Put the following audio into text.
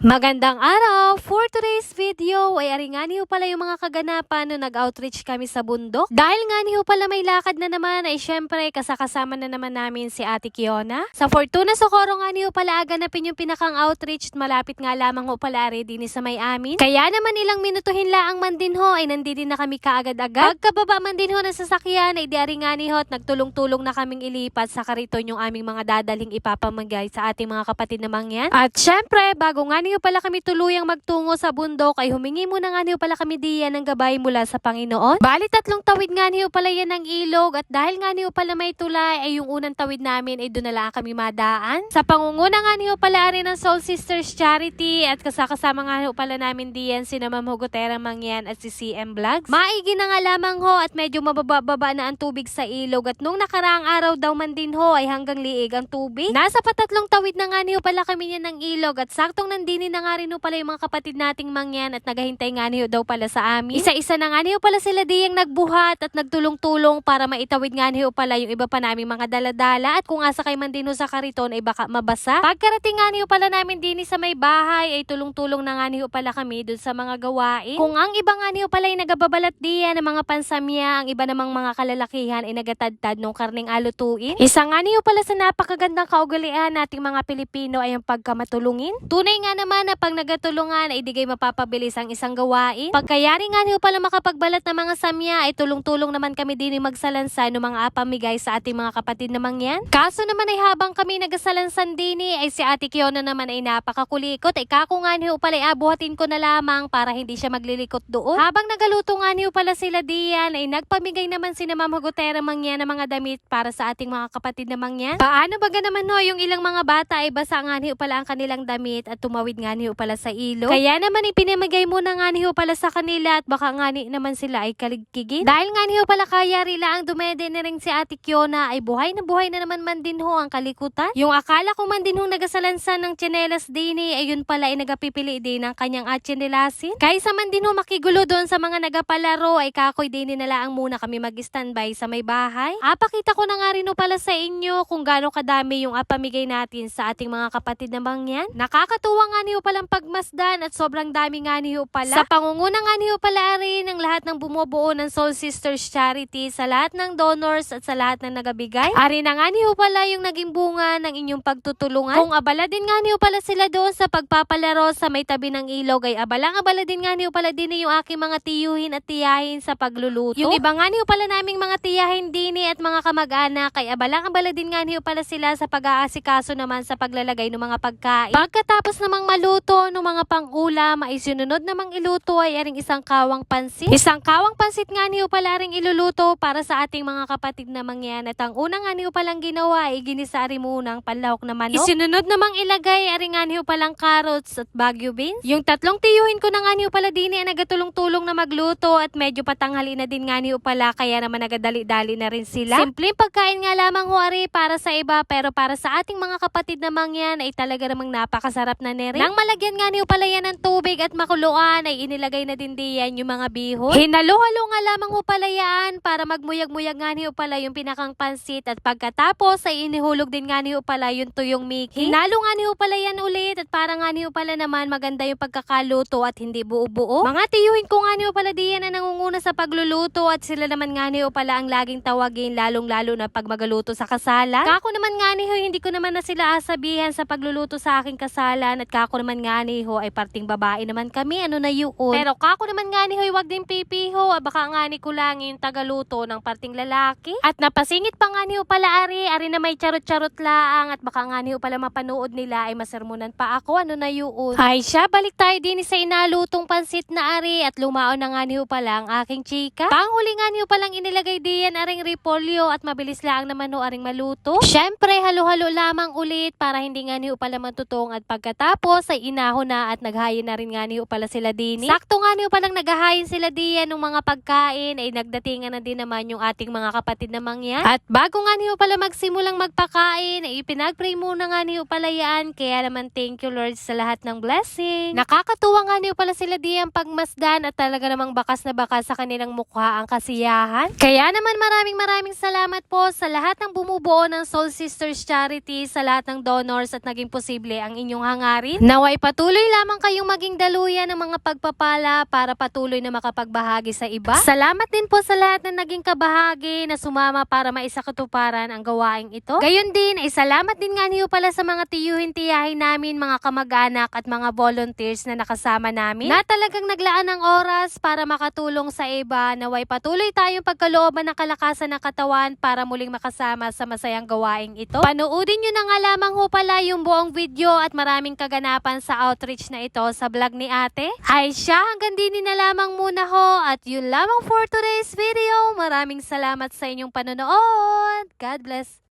Magandang araw! For today's video ay aringani ho pala yung mga kaganapan no nag-outreach kami sa bundok. Dahil nga ni ho pala may lakad na naman ay syempre kasakasama na naman namin si Ate Kiona. Sa Fortuna Socorro nga ni ho pala aganapin yung pinakang outreach, malapit nga lamang ho pala din sa may amin. Kaya naman ilang minutuhin laang man din ho ay nandito na kami kaagad-agad. Pagkababa man din ho ng sasakyan ay di aringani ho at nagtulong-tulong na kaming ilipat sa kariton yung aming mga dadaling ipapamagay sa ating mga kapatid na mangyan. At syempre bago nga niyo pala kami tuluyang magtungo sa bundok ay humingi muna nga niyo pala kami diyan ng gabay mula sa Panginoon. Bali tatlong tawid nga niyo pala yan ng ilog at dahil nga niyo pala may tulay ay yung unang tawid namin ay doon na lang kami madaan. Sa pangunguna nga niyo pala rin ng Soul Sisters Charity at kasama nga niyo pala namin diyan si Ma'am Hugotera Mangyan at si CM Vlogs. Maigi na nga lamang ho at medyo mababa na ang tubig sa ilog at nung nakaraang araw daw man din ho ay hanggang liig ang tubig. Nasa patatlong tawid na nga niyo pala kami niyan ng ilog at saktong nandini na nga rin ho pala yung mga kapatid nating mangyan at naghahintay nga niyo daw pala sa amin. Isa-isa na nga niyo pala sila diyang nagbuhat at nagtulong-tulong para maitawid nga niyo pala yung iba pa naming mga daladala at kung asa kay man din ho sa kariton ay baka mabasa. Pagkarating nga niyo pala namin din sa may bahay ay tulong-tulong na nga niyo pala kami dun sa mga gawain. Kung ang iba nga niyo pala ay nagababalat diyan ng mga pansamya, ang iba namang mga kalalakihan ay nagatadtad nung karning alutuin. Isa nga niyo pala sa napakagandang kaugalian nating mga Pilipino ay ang pagkamatulungin. Tunay nga naman na pag nagatulungan ay digay mapapabilis ang isang gawain. Pagkayari nga niyo pala makapagbalat ng mga samya ay tulong-tulong naman kami din magsalansan ng mga apamigay sa ating mga kapatid na mangyan. Kaso naman ay habang kami nagasalansan din ay si Ate Kiona naman ay napakakulikot ay kako nga niyo pala ay abuhatin ko na lamang para hindi siya maglilikot doon. Habang nagaluto nga niyo pala sila diyan ay nagpamigay naman si Ma'am Hugotera Mangyan ng mga damit para sa ating mga kapatid na mangyan. Paano ba naman ho yung ilang mga bata ay basa nga niyo pala ang kanilang damit at tumawid nga niyo pala sa ilog. Kaya naman ipinamigay muna nga niyo pala sa kanila at baka nga naman sila ay kaligkigin. Dahil nga niyo pala kaya rila ang dumede na rin si Ate Kiona ay buhay na naman man din ho ang kalikutan. Yung akala ko man din ho nagasalansan ng tsinelas din ay yun pala ay nagapipili din ng kanyang atsinelasin. Kaysa man din ho makigulo doon sa mga nagapalaro ay kakoy din na lang muna kami mag-standby sa may bahay. Pakita ko na nga rin ho pala sa inyo kung gaano kadami yung apamigay natin sa ating mga kapatid na mangyan. Nakakatuwa nga niyo palang pagmasdan at sobrang dami nga niyo pala. Sa pangunguna nga niyo pala rin ng lahat ng bumubuo ng Soul Sisters Charity, sa lahat ng donors at sa lahat ng nagabigay. Ari na nga niyo pala yung naging bunga ng inyong pagtutulungan. Kung abala din nga niyo pala sila doon sa pagpapalaro sa may tabi ng ilog ay abala din nga niyo pala din yung aking mga tiyuhin at tiyahin sa pagluluto. Yung iba nga niyo pala naming mga tiyahin din at mga kamag-anak ay abala din nga niyo pala sila sa pag-aasikaso naman sa paglalagay ng mga pagkain. Pagkatapos namang maluto ng mga pang-ulam ay sinunod namang iluto ay aring isang kawang pansit. Isang kawang pansit nga niyo pala ring iluluto para sa ating mga kapatid na mangyan at ang unang nga niyo palang ginawa ay ginisa rin munang panlahok na manok. Isinunod namang ilagay aring nga niyo palang carrots at bagu beans. Yung tatlong tiyuhin ko na nga niyo pala din ay nagatulong-tulong na magluto at medyo patanghali na din nga niyo pala kaya naman nagadali-dali na rin sila. Simpleng pagkain nga lamang huari para sa iba pero para sa ating mga kapatid na mangyan ay talaga namang napakasarap na nere. Nang malagyan nga niyo pala yan ng tubig at makuluan ay inilagay na din diyan yung mga bihon. Hinalo-halo nga lamang ho pala yan para magmuyag-muyag nga niyo pala yung pinakang pansit at pagkatapos ay inihulog din nga niyo pala yung tuyong Mickey. Hinalo nga niyo pala yan ulit at para nga niyo pala naman maganda yung pagkakaluto at hindi buo-buo. Mga tiyuhin ko nga niyo pala diyan na nangunguna sa pagluluto at sila naman nga niyo pala ang laging tawagin lalong-lalo na pag magaluto sa kasalan. Kako naman nga niyo hindi ko naman na sila asabihan sa pagluluto sa aking kasalan at kako naman nga niyo ay parting babae naman kami ano na yun. Pero kako naman nga niyo wag din pipiho baka nga ni kulangin tagaluto ng parting lalaki. At napasingit pa nga niyo pala ari na may charot-charot laang at baka nga niyo pala mapanood nila ay masermonan pa ako ano na yun. Ay siya balik tayo din sa inalutong pansit na ari at lumaon na nga niyo pala ang aking chika. Panghuli nga niyo palang inilagay diyan aring repolyo at mabilis lang naman ho aring maluto. Syempre halo-halo lamang ulit para hindi nga niyo pala matutong at pagkatapos ay inaho na at naghayin na rin nga niyo pala sila din. Sakto nga niyo palang naghahayin sila diyan ng mga pagkain ay nagdatingan na din naman yung ating mga kapatid na mangyan. At bago nga niyo pala magsimulang magpakain ay ipinagpray muna nga niyo pala yan kaya naman thank you Lord sa lahat ng blessing. Nakakatuwa nga niyo pala sila diyan pagmasdan at talaga namang bakas na bakas sa kanilang mukha ang kasiyahan. Kaya naman maraming salamat po sa lahat ng bumubuo ng Soul Sisters Charity, sa lahat ng donors at naging posible ang inyong hangarin. Naway patuloy lamang kayong maging daluyan ng mga pagpapala para patuloy na makapagbahagi sa iba. Salamat din po sa lahat na naging kabahagi na sumama para maisakatuparan ang gawaing ito. Gayon din ay salamat din nga niyo pala sa mga tiyuhin-tiyahin namin, mga kamag-anak at mga volunteers na nakasama namin na talagang naglaan ng oras para makatulong sa iba. Naway patuloy tayong pagkalooban ng kalakasan ng katawan para muling makasama sa masayang gawaing ito. Panoodin nyo na nga lamang ho pala yung buong video at maraming kaganapan sa outreach na ito sa vlog ni ate. Ay siya, hanggang din na lamang muna ho at yun lamang for today's video. Maraming salamat sa inyong panonood. God bless.